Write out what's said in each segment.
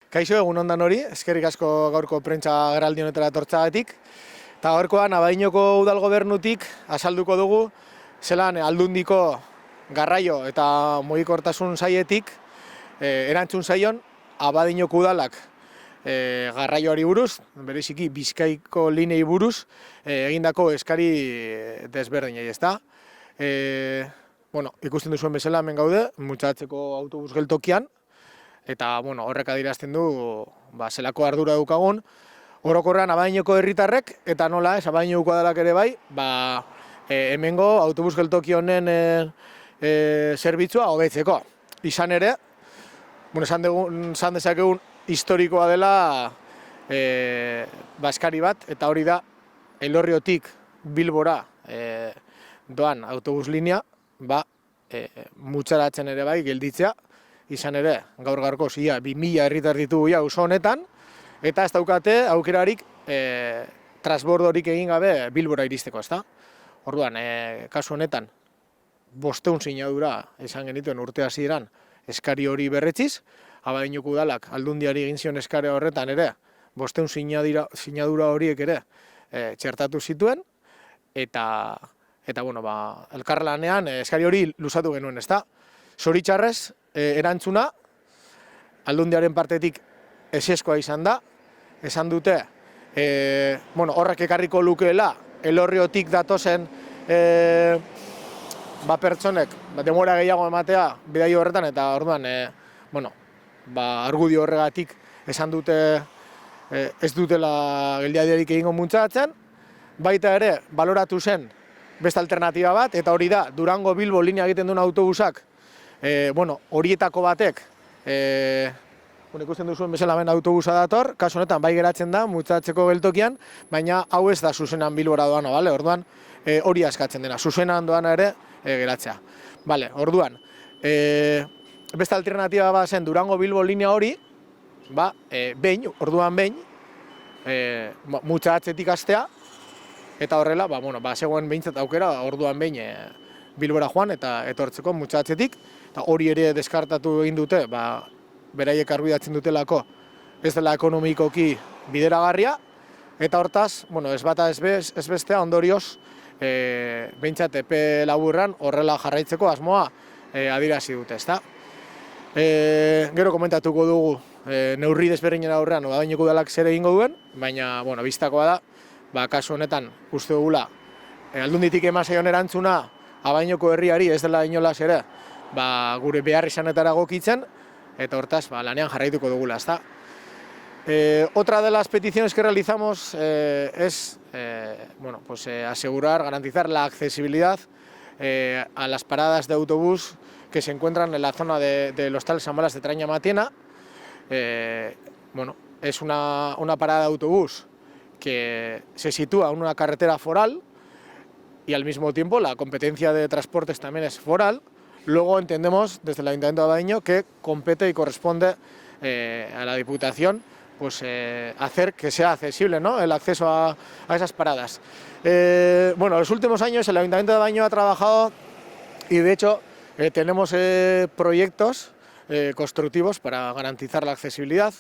Kaixo, egun ondan hori, eskerrik asko gaurko prentsa agerraldi honetara etortzeagatik. Eta gaurkoan Abadiñoko udal gobernutik azalduko dugu zelan Aldundiko garraio eta mugikortasun sailetik erantzun zaion Abadiñoko udalak garraioari buruz, bereziki Bizkaiko lineei buruz egindako eskari desberdinei, ezta? Ikusten duzuen bezala hemen gaude, Mutxatzeko autobus geltokian, eta horrek adierazten du zelako ardura daukagun orokorrean Abadiñoko herritarrek, eta nola ez, Abadiñoko udalak ere bai, hemengo autobus geltoki honen zerbitzua hobetzeko. Izan ere, esan dezakegun historikoa dela eskari bat, eta hori da Elorriotik Bilbora doan autobus linea Mutxaratzen ere bai gelditzea. Izan ere, gaur-gaurkoz, 2000 herritar ditugu auzo honetan, eta ez daukate aukerarik transbordorik egin gabe Bilbora iristeko, ezta? Orduan, kasu honetan, 500 sinadura esan genituen urte hasieran eskari hori berretziz, Abadiñoko udalak Aldundiari egin zion eskari horretan ere, 500 sinadura horiek ere txertatu zituen, eta elkarlanean eskari hori luzatu genuen, ezta? Zoritxarrez, erantzuna Aldundiaren partetik ezezkoa izan da, esan dute horrek ekarriko lukeela Elorriotik datozen pertsonek denbora gehiago ematea bidai horretan, eta orduan argudio horregatik esan dute ez dutela geldialdirik egingo Mutxaratzen, baita ere baloratu zen beste alternatiba bat, eta hori da Durango-Bilbo linea egiten duen autobusak horietako batek, ikusten duzuen bezala hemen autobusa dator, kasu honetan bai geratzen da Mutxaratzeko geltokian, baina hau ez da zuzenan Bilbora doana, orduan hori askatzen dena, zuzenan doana ere geratzea. Orduan, beste alternatiba bat zen Durango-Bilbo linea hori, orduan behin, Mutxaratzetik hastea, eta horrela, zegoen behintzat aukera, orduan behin Bilbora joan eta etortzeko Mutxaratzetik, eta hori ere deskartatu egin dute, beraiek arbuiatzen dutelako ez dela ekonomikoki bideragarria, eta hortaz, ez bata ez bestea ondorioz, behintzat epe laburran horrela jarraitzeko asmoa adierazi dute, ezta? Gero komentatuko dugu neurri desberdinen aurrean Abadiñoko udalak zer egingo duen, baina bistakoa da, kasu honetan uste dugula Aldunditik eman zaion erantzuna Abadiñoko herriari ez dela inolaz ere gure behar izanetara egokitzen, eta hortaz lanean jarraituko dugula, ezta? Otra de las peticiones que realizamos es asegurar, garantizar la accesibilidad a las paradas de autobús que se encuentran en la zona del Hostal San Blas de Traña-Matiena. Es una parada de autobús que se sitúa en una carretera foral, y al mismo tiempo la competencia de transportes también es foral. Luego entendemos desde el Ayuntamiento de Abadiño que compete y corresponde a la Diputación hacer que sea accesible, ¿no?, el acceso a esas paradas. En los últimos años el Ayuntamiento de Abadiño ha trabajado, y de hecho tenemos proyectos constructivos para garantizar la accesibilidad.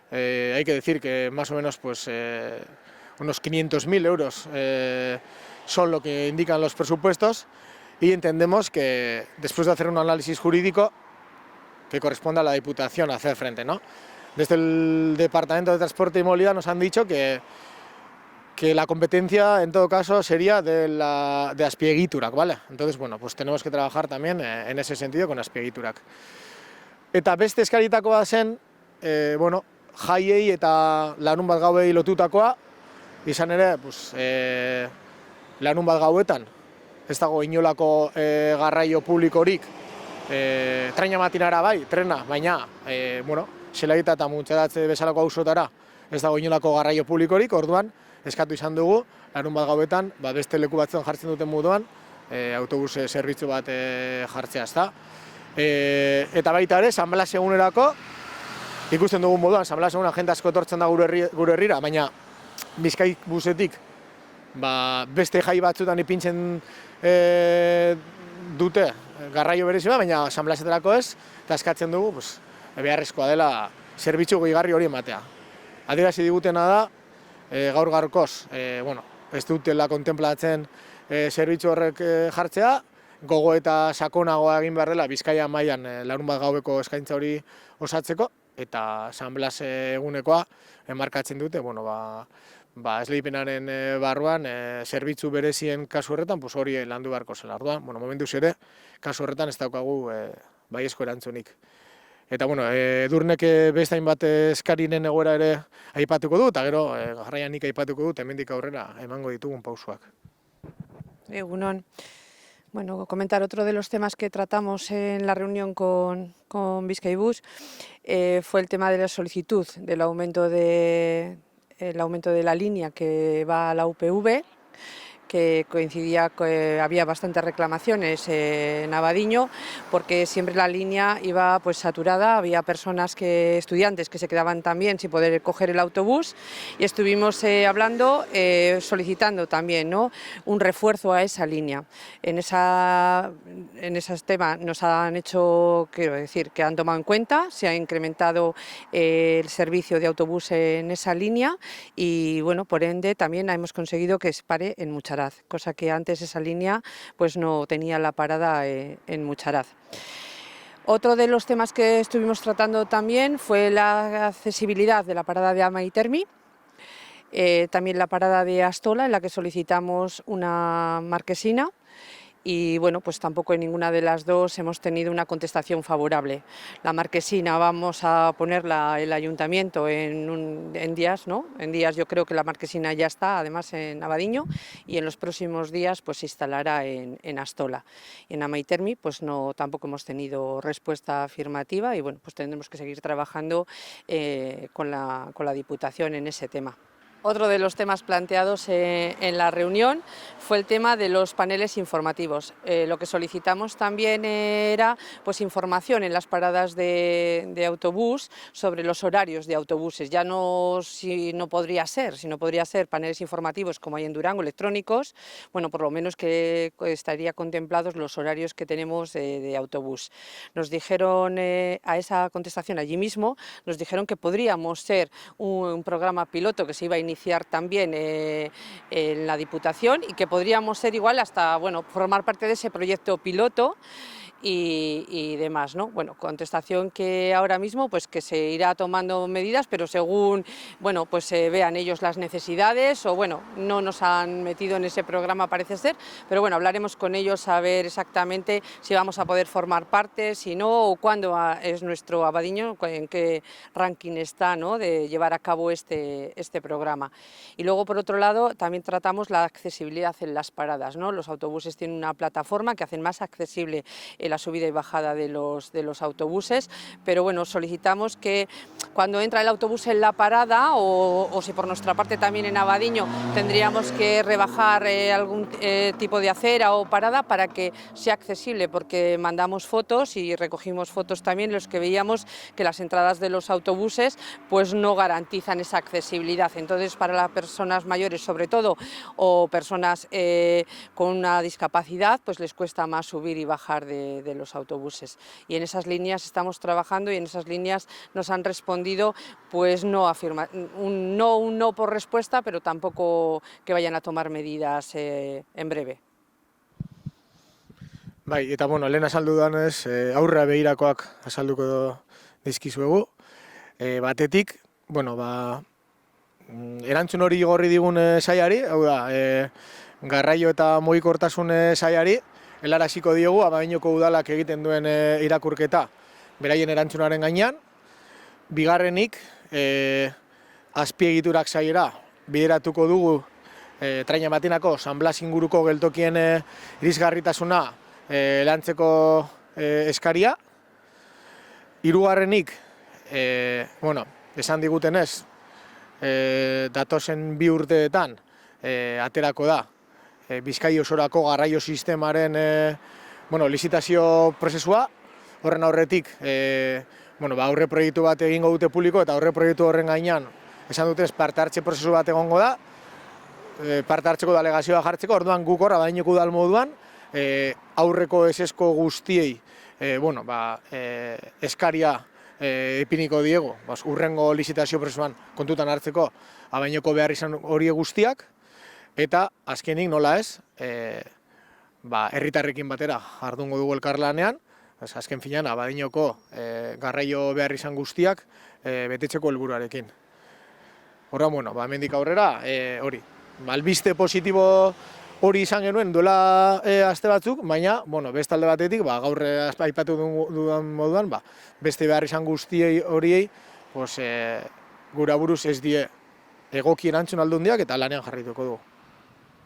Hay que decir que más o menos unos 500.000 euros son lo que indican los presupuestos, y entendemos que después de hacer un análisis jurídico que corresponde a la Diputación hacer frente, ¿no? Desde el Departamento de Transporte y Movilidad nos han dicho que la competencia en todo caso sería de Azpiegiturak, ¿vale? Entonces, tenemos que trabajar también en ese sentido con Azpiegiturak. Eta beste eskaritakoa zen, jaiei eta larunbat gauei lotutakoa, izan ere, larunbat gauetan ez dago inolako garraio publikorik, Traña-Matinara bai, trena, baina, Zelaita eta Mutxaratze bezalako auzotara ez dago inolako garraio publikorik, orduan eskatu izan dugu, larunbat gauetan, beste leku batzuen jartzen duten moduan, autobus zerbitzu bat jartzea, ezta? Eta baita ere, San Blas egunerako, ikusten dugun moduan, San Blas egunan jende asko etortzen da gure herrira, baina Bizkai busetik beste jai batzutan ipintzen dute garraio berezi bat, baina San Blasetarako ez, eta eskatzen dugu beharrezkoa dela zerbitzu gehigarri hori ematea. Adierazi digutena da, gaur gaurkoz, ez dutela kontemplatzen zerbitzu horrek jartzea, gogo eta sakonagoa egin behar dela Bizkaia mailan larunbat gaueko eskaintza hori osatzeko, eta San Blas egunekoa markatzen dute, esleipenaren barruan zerbitzu berezien kasu horretan hori landu beharko zela. Orduan, momentuz ere, kasu horretan ez daukagu baiezko erantzunik. Eta, Edurnek beste hainbat eskarinen egoera ere aipatuko du, eta gero jarraian nik aipatuko dut, hemendik aurrera emango ditugun pausuak. Egunon. Bueno, comentar otro de los temas que tratamos en la reunión con Bizkaibus fue el tema de la solicitud del aumento de la línea que va a la UPV, que coincidía que había bastantes reclamaciones en Abadiño, porque siempre la línea iba pues saturada, había estudiantes que se quedaban también sin poder coger el autobús, y estuvimos hablando, solicitando también, ¿no?, un refuerzo a esa línea. En ese tema nos han hecho, quiero decir, que han tomado en cuenta, se ha incrementado el servicio de autobús en esa línea y, bueno, por ende también hemos conseguido que se pare en Mucharaz, cosa que antes esa línea pues no tenía la parada en Mucharaz. Otro de los temas que estuvimos tratando también fue la accesibilidad de la parada de Amaitermi, también la parada de Astola, en la que solicitamos una marquesina. Y bueno, pues tampoco en ninguna de las dos hemos tenido una contestación favorable. La marquesina vamos a ponerla el ayuntamiento en días, ¿no? En días yo creo que la marquesina ya está, además en Abadiño, y en los próximos días pues se instalará en Astola. Y en Amaitermi pues tampoco hemos tenido respuesta afirmativa y bueno, pues tendremos que seguir trabajando con la Diputación en ese tema. Otro de los temas planteados en la reunión fue el tema de los paneles informativos. Lo que solicitamos también era pues información en las paradas de autobús sobre los horarios de autobuses. Ya no si no podría ser paneles informativos como hay en Durango, electrónicos, bueno, por lo menos que estaría contemplados los horarios que tenemos de autobús. Nos dijeron, a esa contestación allí mismo, nos dijeron que podríamos ser un programa piloto que se iba a iniciar también en la Diputación y que podríamos ser igual hasta, bueno, formar parte de ese proyecto piloto y demás, ¿no? Bueno, contestación que ahora mismo pues que se irá tomando medidas, pero según, bueno, pues vean ellos las necesidades, o bueno, no nos han metido en ese programa parece ser, pero bueno, hablaremos con ellos a ver exactamente si vamos a poder formar parte, si no, o cuándo es nuestro Abadiño, en qué ranking está, ¿no?, de llevar a cabo este programa. Y luego, por otro lado, también tratamos la accesibilidad en las paradas, ¿no? Los autobuses tienen una plataforma que hacen más accesible la subida y bajada de los autobuses, pero bueno, solicitamos que cuando entra el autobús en la parada, o si por nuestra parte también en Abadiño tendríamos que rebajar algún tipo de acera o parada para que sea accesible, porque mandamos fotos y recogimos fotos también los que veíamos que las entradas de los autobuses pues no garantizan esa accesibilidad. Entonces, para las personas mayores sobre todo, o personas con una discapacidad, pues les cuesta más subir y bajar de los autobuses. Y en esas líneas estamos trabajando, y en esas líneas nos han respondido pues un no por respuesta, pero tampoco que vayan a tomar medidas en breve. Bai, eta lehen azaldu danez, aurra behirakoak azalduko dizkizuegu. Batetik, erantzun hori gorri digun sailari, hau da, garraio eta mugikortasun sailari, helaraziko diogu Abadiñoko udalak egiten duen irakurketa beraien erantzunaren gainean. Bigarrenik, azpiegiturak sailera bideratuko dugu Traina Matinako San Blas inguruko geltokien irisgarritasuna lantzeko eskaria. Hirugarrenik, esan digutenez, datozen 2 urteetan aterako da Bizkai osorako garraio sistemaren lizitazio prozesua. Horren aurretik, aurre proiektu bat egingo dute publiko, eta aurre proiektu horren gainean esan dutez parte hartze prozesu bat egongo da, parte hartzeko delegazioa jartzeko. Orduan guk hor Abadiñoko udal moduan aurreko esesko guztiei eskaria ipiniko diego, urrengo lizitazio prozesuan kontutan hartzeko Abadiñoko behar izan hori guztiak, eta azkenik nola ez, herritarrekin batera jardungo dugu elkarlanean, azken finean Abadiñoko garraio behar izan guztiak betetzeko helburuarekin. Horra, hemendik aurrera, hori, albiste positibo hori izan genuen duela aste batzuk, baina, beste alde batetik, gaur aipatu dudan moduan, beste behar izan guztiei horiei, gure aburuz ez die egoki erantzun aldundiak eta lanean jarrituko dugu.